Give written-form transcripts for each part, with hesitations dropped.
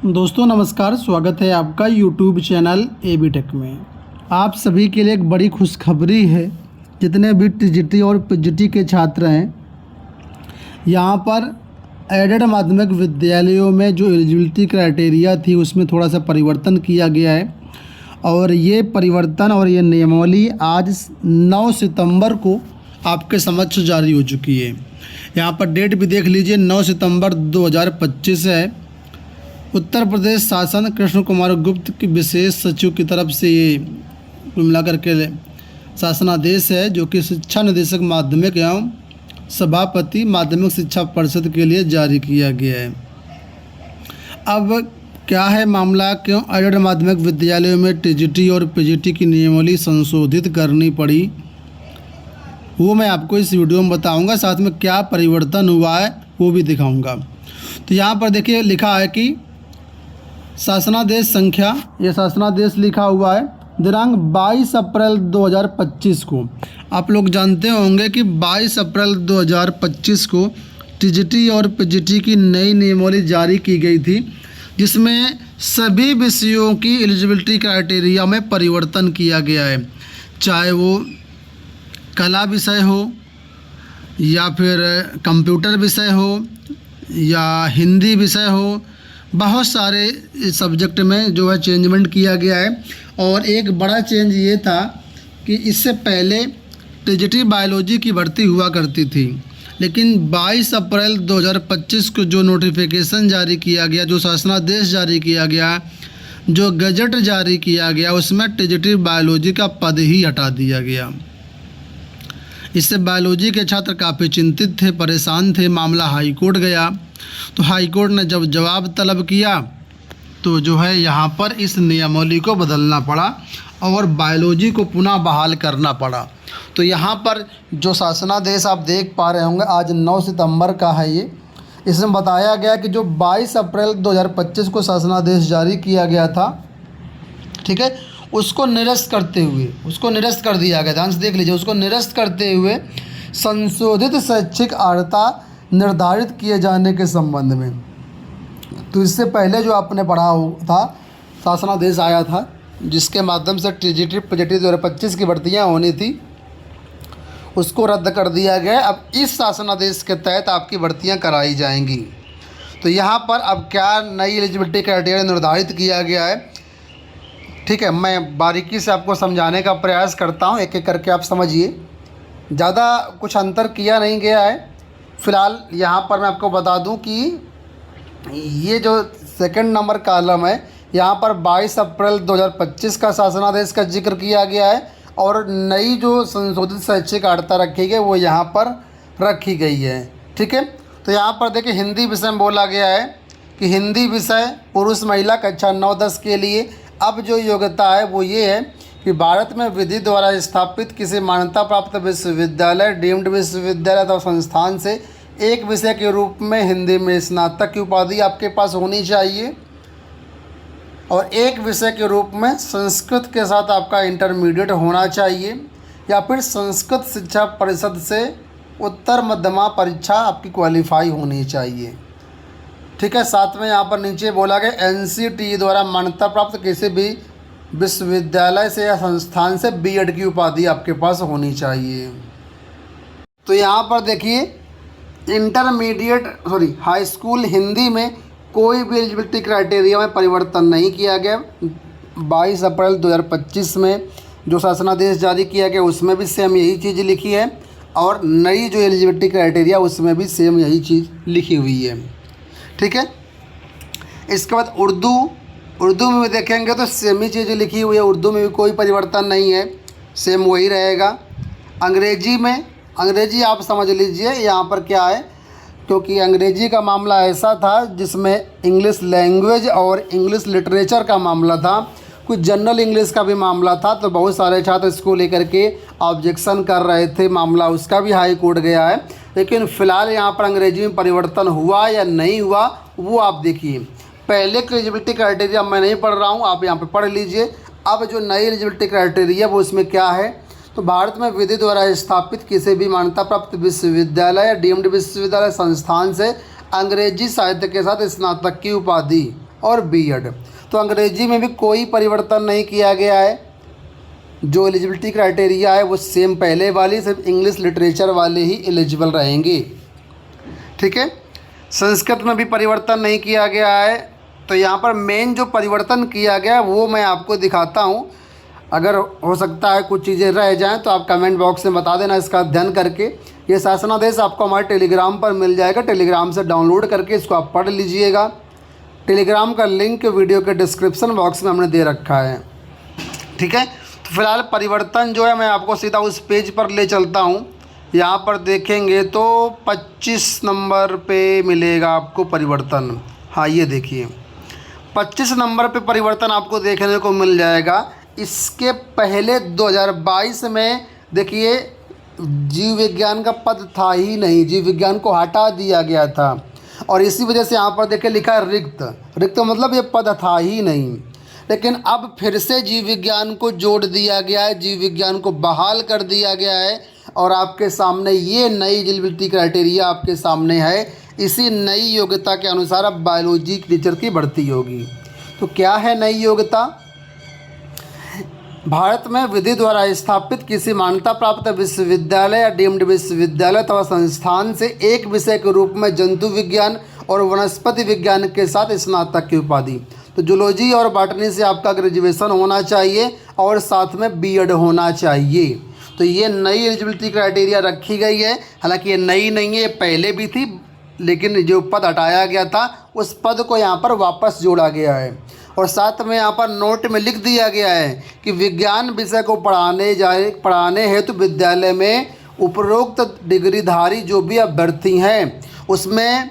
दोस्तों नमस्कार, स्वागत है आपका यूट्यूब चैनल एबी टेक में। आप सभी के लिए एक बड़ी खुशखबरी है। जितने भी टीजीटी और पीजीटी के छात्र हैं, यहाँ पर एडेड माध्यमिक विद्यालयों में जो एलिजिबिलिटी क्राइटेरिया थी उसमें थोड़ा सा परिवर्तन किया गया है और ये परिवर्तन और ये नियमावली आज 9 सितंबर को आपके समक्ष जारी हो चुकी है। यहाँ पर डेट भी देख लीजिए, 9 सितंबर 2025 है। उत्तर प्रदेश शासन कृष्ण कुमार गुप्त की विशेष सचिव की तरफ से ये कुल मिलाकर के शासनादेश है, जो कि शिक्षा निदेशक माध्यमिक एवं सभापति माध्यमिक शिक्षा परिषद के लिए जारी किया गया है। अब क्या है मामला, क्यों एडेड माध्यमिक विद्यालयों में टीजीटी और पीजीटी की नियमावली संशोधित करनी पड़ी, वो मैं आपको इस वीडियो में बताऊंगा। साथ में क्या परिवर्तन हुआ है वो भी दिखाऊंगा। तो यहाँ पर देखिए लिखा है कि शासनादेश संख्या, ये शासनादेश लिखा हुआ है दिनांक 22 अप्रैल 2025 को। आप लोग जानते होंगे कि 22 अप्रैल 2025 को टीजीटी और पीजीटी की नई नियमावली जारी की गई थी, जिसमें सभी विषयों की एलिजिबिलिटी क्राइटेरिया में परिवर्तन किया गया है। चाहे वो कला विषय हो या फिर कंप्यूटर विषय हो या हिंदी विषय हो, बहुत सारे सब्जेक्ट में जो है चेंजमेंट किया गया है। और एक बड़ा चेंज ये था कि इससे पहले टीजीटी बायोलॉजी की भर्ती हुआ करती थी, लेकिन 22 अप्रैल 2025 को जो नोटिफिकेशन जारी किया गया, जो शासनादेश जारी किया गया, जो गजट जारी किया गया, उसमें टीजीटी बायोलॉजी का पद ही हटा दिया गया। इससे बायोलॉजी के छात्र काफ़ी चिंतित थे, परेशान थे। मामला हाई कोर्ट गया, तो हाई कोर्ट ने जब जवाब तलब किया तो जो है यहाँ पर इस नियमावली को बदलना पड़ा और बायोलॉजी को पुनः बहाल करना पड़ा। तो यहाँ पर जो शासनादेश आप देख पा रहे होंगे, आज 9 सितंबर का है ये। इसमें बताया गया कि जो 22 अप्रैल 2025 को शासनादेश जारी किया गया था, ठीक है, उसको निरस्त करते हुए, उसको निरस्त कर दिया गया। ध्यान से देख लीजिए, उसको निरस्त करते हुए संशोधित शैक्षिक अर्हता निर्धारित किए जाने के संबंध में। तो इससे पहले जो आपने पढ़ा था, शासनादेश आया था जिसके माध्यम से टीजीटी पीजीटी 2025 की भर्तियां होनी थी, उसको रद्द कर दिया गया। अब इस शासनादेश के तहत आपकी भर्तियां कराई जाएंगी। तो यहाँ पर अब क्या नई एलिजिबिलिटी क्राइटेरिया निर्धारित किया गया है, ठीक है, मैं बारीकी से आपको समझाने का प्रयास करता हूँ, एक एक करके आप समझिए। ज़्यादा कुछ अंतर किया नहीं गया है। फ़िलहाल यहाँ पर मैं आपको बता दूं कि ये जो सेकंड नंबर कॉलम है, यहाँ पर 22 अप्रैल 2025 का शासनादेश का जिक्र किया गया है और नई जो संशोधित शैक्षिक अर्हता रखी गई वो यहाँ पर रखी गई है, ठीक है। तो यहाँ पर देखिए हिंदी विषय में बोला गया है कि हिंदी विषय पुरुष महिला कक्षा 9-10 के लिए अब जो योग्यता है वो ये है कि भारत में विधि द्वारा स्थापित किसी मान्यता प्राप्त विश्वविद्यालय, डीम्ड विश्वविद्यालय अथवा संस्थान से एक विषय के रूप में हिंदी में स्नातक की उपाधि आपके पास होनी चाहिए और एक विषय के रूप में संस्कृत के साथ आपका इंटरमीडिएट होना चाहिए या फिर संस्कृत शिक्षा परिषद से उत्तर मध्यमा परीक्षा आपकी क्वालिफाई होनी चाहिए, ठीक है। साथ में यहाँ पर नीचे बोला गया NCTE द्वारा मान्यता प्राप्त किसी भी विश्वविद्यालय से या संस्थान से बीएड की उपाधि आपके पास होनी चाहिए। तो यहाँ पर देखिए हाई स्कूल हिंदी में कोई भी एलिजिबिलिटी क्राइटेरिया में परिवर्तन नहीं किया गया। 22 अप्रैल 2025 में जो शासनादेश जारी किया गया उसमें भी सेम यही चीज़ लिखी है और नई जो एलिजिबिलिटी क्राइटेरिया उसमें भी सेम यही चीज़ लिखी हुई है, ठीक है। इसके बाद उर्दू में भी देखेंगे तो सेम ही चीज़ लिखी हुई है, उर्दू में भी कोई परिवर्तन नहीं है, सेम वही रहेगा। अंग्रेजी आप समझ लीजिए यहाँ पर क्या है, क्योंकि अंग्रेजी का मामला ऐसा था जिसमें इंग्लिश लैंग्वेज और इंग्लिश लिटरेचर का मामला था, कुछ जनरल इंग्लिश का भी मामला था। तो बहुत सारे छात्र इसको लेकर के ऑब्जेक्शन कर रहे थे, मामला उसका भी हाई कोर्ट गया है। लेकिन फ़िलहाल यहाँ पर अंग्रेजी में परिवर्तन हुआ या नहीं हुआ वो आप देखिए। पहले की एलिजिबिलिटी क्राइटेरिया मैं नहीं पढ़ रहा हूँ, आप यहाँ पे पढ़ लीजिए। अब जो नई एलिजिबिलिटी क्राइटेरिया वो उसमें क्या है, तो भारत में विधि द्वारा स्थापित किसी भी मान्यता प्राप्त विश्वविद्यालय या डीम्ड विश्वविद्यालय संस्थान से अंग्रेजी साहित्य के साथ स्नातक की उपाधि और बीएड। तो अंग्रेजी में भी कोई परिवर्तन नहीं किया गया है, जो एलिजिबिलिटी क्राइटेरिया है वो सेम पहले वाली, सिर्फ इंग्लिश लिटरेचर वाले ही एलिजिबल रहेंगे। ठीक है, संस्कृत में भी परिवर्तन नहीं किया गया है। तो यहाँ पर मेन जो परिवर्तन किया गया है वो मैं आपको दिखाता हूँ। अगर हो सकता है कुछ चीज़ें रह जाएं तो आप कमेंट बॉक्स में बता देना, इसका अध्ययन करके। ये शासनादेश आपको हमारे टेलीग्राम पर मिल जाएगा, टेलीग्राम से डाउनलोड करके इसको आप पढ़ लीजिएगा। टेलीग्राम का लिंक वीडियो के डिस्क्रिप्शन बॉक्स में हमने दे रखा है। ठीक है, तो फिलहाल परिवर्तन जो है मैं आपको सीधा उस पेज पर ले चलता हूँ। यहाँ पर देखेंगे तो 25 नंबर पे मिलेगा आपको परिवर्तन। हाँ, ये देखिए 25 नंबर पे परिवर्तन आपको देखने को मिल जाएगा। इसके पहले 2022 में देखिए जीव विज्ञान का पद था ही नहीं, जीव विज्ञान को हटा दिया गया था और इसी वजह से यहाँ पर देखिए लिखा है रिक्त। रिक्त मतलब ये पद था ही नहीं, लेकिन अब फिर से जीव विज्ञान को जोड़ दिया गया है, जीव विज्ञान को बहाल कर दिया गया है और आपके सामने ये नई एलिजिबिलिटी क्राइटेरिया आपके सामने है। इसी नई योग्यता के अनुसार अब बायोलॉजी टीचर की भर्ती होगी। तो क्या है नई योग्यता? भारत में विधि द्वारा स्थापित किसी मान्यता प्राप्त विश्वविद्यालय या डीम्ड विश्वविद्यालय अथवा संस्थान से एक विषय के रूप में जंतु विज्ञान और वनस्पति विज्ञान के साथ स्नातक की उपाधि। तो जूलॉजी और बॉटनी से आपका ग्रेजुएशन होना चाहिए और साथ में बीएड होना चाहिए। तो ये नई एलिजिबिलिटी क्राइटेरिया रखी गई है। हालांकि ये नई नहीं है, ये पहले भी थी, लेकिन जो पद हटाया गया था उस पद को यहाँ पर वापस जोड़ा गया है। और साथ में यहाँ पर नोट में लिख दिया गया है कि विज्ञान विषय को पढ़ाने हेतु विद्यालय में उपरोक्त डिग्रीधारी जो भी अभ्यर्थी हैं उसमें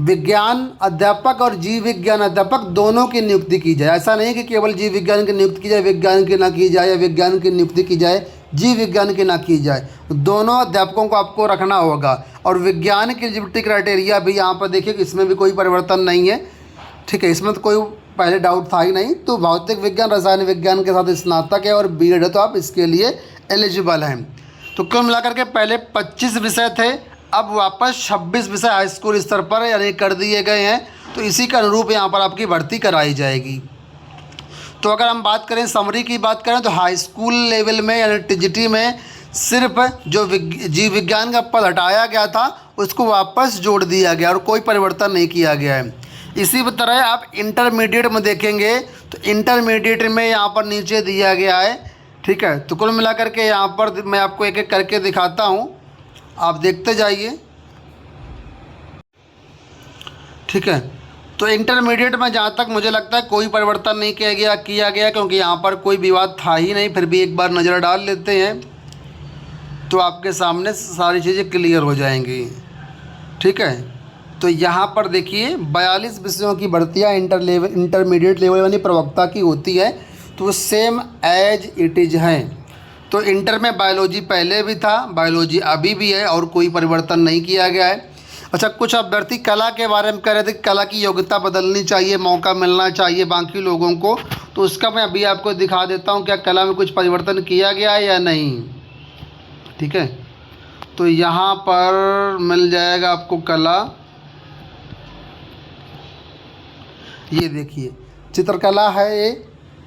विज्ञान अध्यापक और जीव विज्ञान अध्यापक दोनों की नियुक्ति की जाए। ऐसा नहीं कि केवल जीव विज्ञान की नियुक्ति की जाए, विज्ञान की ना की जाए, या विज्ञान की नियुक्ति की जाए, जीव विज्ञान की ना की जाए। दोनों अध्यापकों को आपको रखना होगा। और विज्ञान की एलिजिबिलिटी क्राइटेरिया भी यहाँ पर देखिए, इसमें भी कोई परिवर्तन नहीं है। ठीक है, इसमें तो कोई पहले डाउट था ही नहीं। तो भौतिक विज्ञान रसायन विज्ञान के साथ स्नातक है और बीएड है, तो आप इसके लिए एलिजिबल हैं। तो कुल मिलाकर के पहले 25 विषय थे, अब वापस 26 विषय हाई स्कूल स्तर पर यानी कर दिए गए हैं। तो इसी के अनुरूप यहाँ पर आपकी भर्ती कराई जाएगी। तो अगर हम बात करें समरी की बात करें तो हाई स्कूल लेवल में यानी टीजीटी में सिर्फ जो जीव विज्ञान का पद हटाया गया था उसको वापस जोड़ दिया गया और कोई परिवर्तन नहीं किया गया है। इसी तरह आप इंटरमीडिएट में देखेंगे तो इंटरमीडिएट में यहाँ पर नीचे दिया गया है। ठीक है, तो कुल मिलाकर के यहाँ पर मैं आपको एक एक करके दिखाता हूँ, आप देखते जाइए। ठीक है, तो इंटरमीडिएट में जहाँ तक मुझे लगता है कोई परिवर्तन नहीं किया गया क्योंकि यहाँ पर कोई विवाद था ही नहीं। फिर भी एक बार नज़र डाल लेते हैं तो आपके सामने सारी चीज़ें क्लियर हो जाएंगी। ठीक है, तो यहाँ पर देखिए 42 विषयों की भर्तियाँ इंटरमीडिएट लेवल यानी प्रवक्ता की होती है, तो वो सेम एज इट इज़ हैं। तो इंटर में बायोलॉजी पहले भी था, बायोलॉजी अभी भी है और कोई परिवर्तन नहीं किया गया है। अच्छा, कुछ अभ्यर्थी कला के बारे में कह रहे थे, कला की योग्यता बदलनी चाहिए, मौका मिलना चाहिए बाकी लोगों को। तो उसका मैं अभी आपको दिखा देता हूँ क्या कला में कुछ परिवर्तन किया गया है या नहीं। ठीक है, तो यहाँ पर मिल जाएगा आपको कला। ये देखिए चित्रकला है ये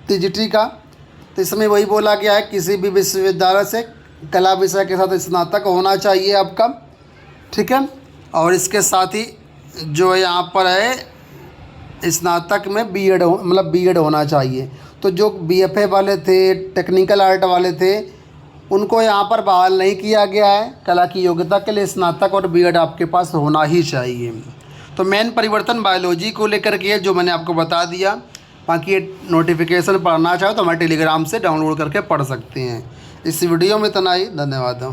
टीजीटी का। तो इसमें वही बोला गया है किसी भी विश्वविद्यालय से कला विषय के साथ स्नातक होना चाहिए आपका। ठीक है, और इसके साथ ही जो यहाँ पर है स्नातक में बीएड मतलब बीएड होना चाहिए। तो जो बीएफए वाले थे, टेक्निकल आर्ट वाले थे, उनको यहाँ पर बहाल नहीं किया गया है। कला की योग्यता के लिए स्नातक और बीएड आपके पास होना ही चाहिए। तो मेन परिवर्तन बायोलॉजी को लेकर के है जो मैंने आपको बता दिया। बाकी ये नोटिफिकेशन पढ़ना चाहो तो हमारे टेलीग्राम से डाउनलोड करके पढ़ सकते हैं। इस वीडियो में इतना ही, धन्यवाद।